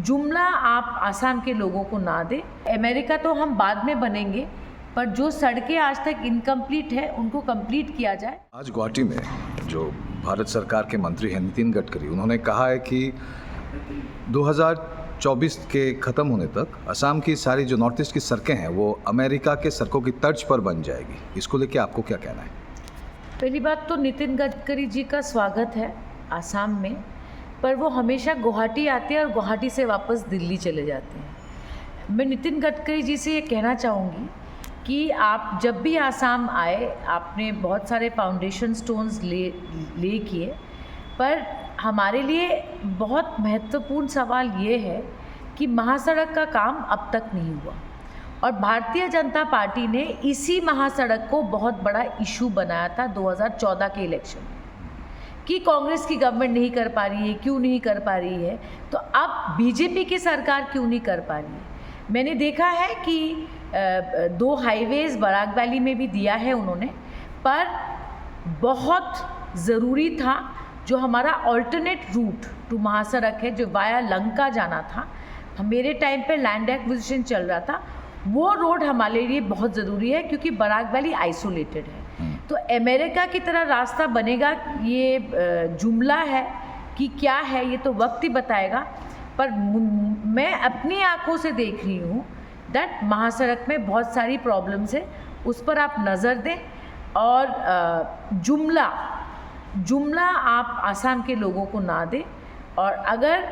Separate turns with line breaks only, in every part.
जुमला आप आसाम के लोगों को ना दें। अमेरिका तो हम बाद में बनेंगे, पर जो सड़कें आज तक इनकम्प्लीट है उनको कंप्लीट किया जाए।
आज गुवाहाटी में जो भारत सरकार के मंत्री हैं नितिन गडकरी, उन्होंने कहा है कि 2024 के ख़त्म होने तक असम की सारी जो नॉर्थ ईस्ट की सड़कें हैं वो अमेरिका के सड़कों की तर्ज पर बन जाएगी। इसको लेके आपको क्या कहना है?
पहली बात तो नितिन गडकरी जी का स्वागत है आसाम में, पर वो हमेशा गुवाहाटी आते हैं और गुवाहाटी से वापस दिल्ली चले जाते हैं। मैं नितिन गडकरी जी से ये कहना चाहूँगी कि आप जब भी आसाम आए, आपने बहुत सारे फाउंडेशन स्टोन्स ले किए, पर हमारे लिए बहुत महत्वपूर्ण सवाल ये है कि महासड़क का काम अब तक नहीं हुआ और भारतीय जनता पार्टी ने इसी महासड़क को बहुत बड़ा इशू बनाया था 2014 के इलेक्शन में कि कांग्रेस की गवर्नमेंट नहीं कर पा रही है, क्यों नहीं कर पा रही है, तो अब बीजेपी की सरकार क्यों नहीं कर पा रही है। मैंने देखा है कि 2 हाईवेज़ बराक वैली में भी दिया है उन्होंने, पर बहुत ज़रूरी था जो हमारा ऑल्टरनेट रूट टू महासड़क है जो वाया लंका जाना था, मेरे टाइम पे लैंड एक्विजिशन चल रहा था, वो रोड हमारे लिए बहुत ज़रूरी है क्योंकि बराक वैली आइसोलेटेड है। तो अमेरिका की तरह रास्ता बनेगा, ये जुमला है कि क्या है ये तो वक्त ही बताएगा, पर मैं अपनी आंखों से देख रही हूँ दैट महासड़क में बहुत सारी प्रॉब्लम्स है, उस पर आप नज़र दें। और जुमला आप आसाम के लोगों को ना दें, और अगर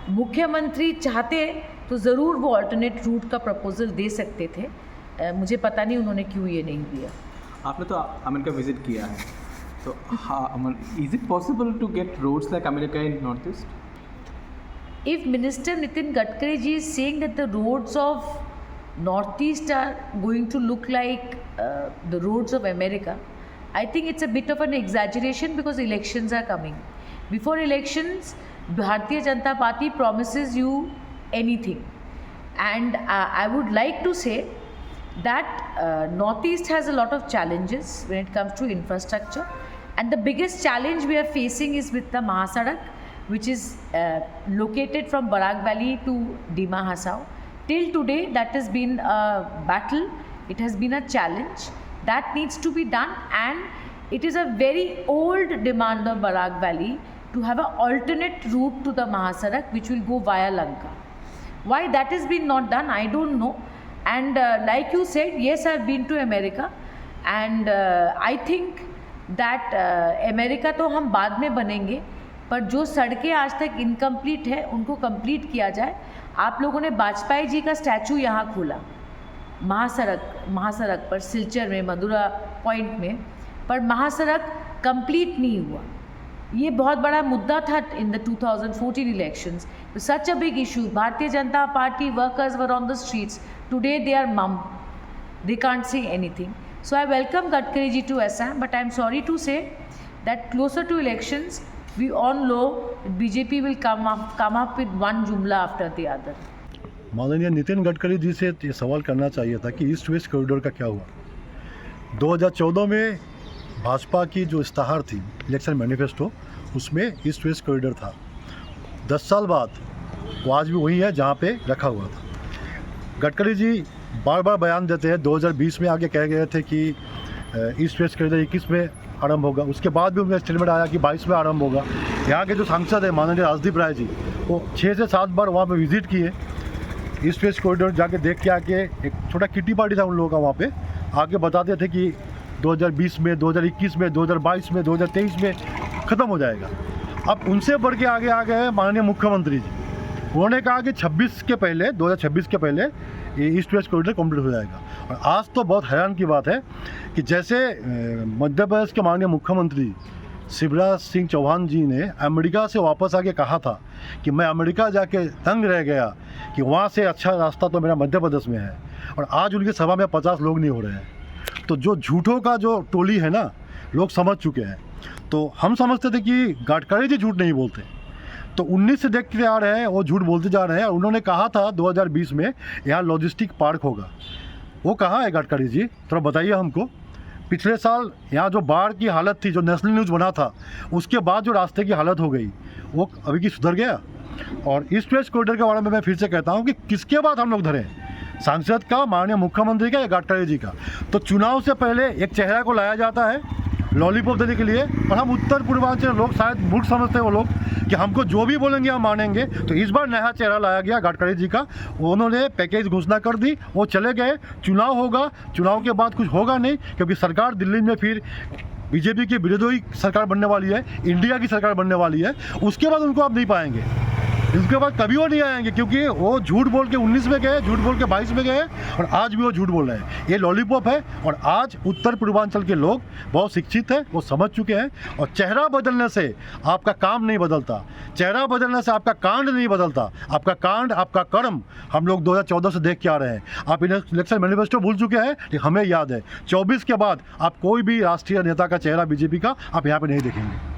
मुख्यमंत्री चाहते तो ज़रूर वो अल्टरनेट रूट का प्रपोजल दे सकते थे। मुझे पता नहीं उन्होंने क्यों ये नहीं दिया।
आपने तो अमेरिका विजिट किया है, तो हाँ, is it possible to get roads like America in North East?
If Minister Nitin Gadkari ji is saying that the roads of Northeast are going to look like the roads of America, I think it's a bit of an exaggeration because elections are coming. Before elections, Bharatiya Janata Party promises you anything. And I would like to say that Northeast has a lot of challenges when it comes to infrastructure. And the biggest challenge we are facing is with the Mahasadak, which is located from Barack Valley to Dima Hasao. Till today, that has been a battle. It has been a challenge that needs to be done, and it is a very old demand of Barack Valley to have an alternate route to the Mahasadak, which will go via Lanka. Why that has been not done, I don't know. And like you said, yes, I've been to America, and I think that America तो हम बाद में बनेंगे, पर जो सड़कें आज तक इनकम्प्लीट है उनको कंप्लीट किया जाए। आप लोगों ने वाजपेयी जी का स्टैचू यहाँ खोला महासड़क पर, सिलचर में, मधुरा पॉइंट में, पर महासड़क कंप्लीट नहीं हुआ। ये बहुत बड़ा मुद्दा था in the 2014 elections, such a big issue. Bharatiya Janata party workers were on the streets, today they are um, they can't say anything. So I welcome Gadkari ji to Assam, but I'm sorry to say that closer to elections, we all know BJP will come up with one jumla after the other.
माननीय नितिन गडकरी जी से ये सवाल करना चाहिए था कि east west corridor का क्या हुआ। 2014 में भाजपा की जो इस्ताहार थी, इलेक्शन मैनिफेस्टो, उसमें ईस्ट वेस्ट कॉरिडोर था। 10 साल बाद वो आज भी वही है जहाँ पे रखा हुआ था। गडकरी जी बार बार बयान देते हैं, 2020 में आगे कह गए थे कि ईस्ट वेस्ट कॉरिडोर 21 में आरंभ होगा, उसके बाद भी उनका स्टेटमेंट आया कि 22 में आरंभ होगा। यहाँ के जो सांसद हैं माननीय राजदीप राय जी, वो 6 से 7 बार वहाँ पे विजिट किए, ईस्ट वेस्ट कॉरिडोर जाके देख के आके, एक छोटा किटी पार्टी था उन लोगों का, वहाँ पे आके बताते थे कि 2020 में, 2021 में, 2022 में, 2023 में ख़त्म हो जाएगा। अब उनसे बढ़ के आगे आ गए माननीय मुख्यमंत्री जी, उन्होंने कहा कि 2026 के पहले ये ईस्ट वेस्ट कॉरिडोर कंप्लीट हो जाएगा। और आज तो बहुत हैरान की बात है कि जैसे मध्य प्रदेश के माननीय मुख्यमंत्री शिवराज सिंह चौहान जी ने अमेरिका से वापस आके कहा था कि मैं अमेरिका जाके तंग रह गया कि वहाँ से अच्छा रास्ता तो मेरा मध्य प्रदेश में है, और आज उनकी सभा में 50 लोग नहीं हो रहे हैं। तो जो झूठों का जो टोली है ना, लोग समझ चुके हैं। तो हम समझते थे कि गडकरी जी झूठ नहीं बोलते, तो 19 से देखते आ रहे हैं वो झूठ बोलते जा रहे हैं। और उन्होंने कहा था 2020 में यहाँ लॉजिस्टिक पार्क होगा, वो कहाँ है गडकरी जी? थोड़ा बताइए हमको। पिछले साल यहाँ जो बाढ़ की हालत थी, जो नेशनल न्यूज़ बना था, उसके बाद जो रास्ते की हालत हो गई, वो अभी की सुधर गया? और ईस्ट वेस्ट कॉरिडोर के बारे में मैं फिर से कहता हूँ कि किसके बाद हम लोग धरें, सांसद का, माननीय मुख्यमंत्री का या गडकरी जी का। तो चुनाव से पहले एक चेहरा को लाया जाता है लॉलीपॉप देने के लिए, और हम उत्तर पूर्वांचल लोग शायद मूर्ख समझते हैं वो लोग कि हमको जो भी बोलेंगे हम मानेंगे। तो इस बार नया चेहरा लाया गया गडकरी जी का, उन्होंने पैकेज घोषणा कर दी, वो चले गए। चुनाव होगा, चुनाव के बाद कुछ होगा नहीं, क्योंकि सरकार दिल्ली में फिर बीजेपी की विरोधी सरकार बनने वाली है, इंडिया की सरकार बनने वाली है। उसके बाद उनको आप नहीं पाएंगे, इसके बाद कभी वो नहीं आएंगे, क्योंकि वो झूठ बोल के 19 में गए, झूठ बोल के 22 में गए, और आज भी वो झूठ बोल रहे हैं। ये लॉलीपॉप है, और आज उत्तर पूर्वांचल के लोग बहुत शिक्षित हैं, वो समझ चुके हैं। और चेहरा बदलने से आपका काम नहीं बदलता, चेहरा बदलने से आपका कांड नहीं बदलता। आपका कांड, आपका कर्म हम लोग 2014 से देख के आ रहे हैं। आप इलेक्शन मैनिफेस्टो भूल चुके हैं, लेकिन हमें याद है 24 के बाद आप कोई भी राष्ट्रीय नेता का चेहरा बीजेपी का आप यहाँ पे नहीं देखेंगे।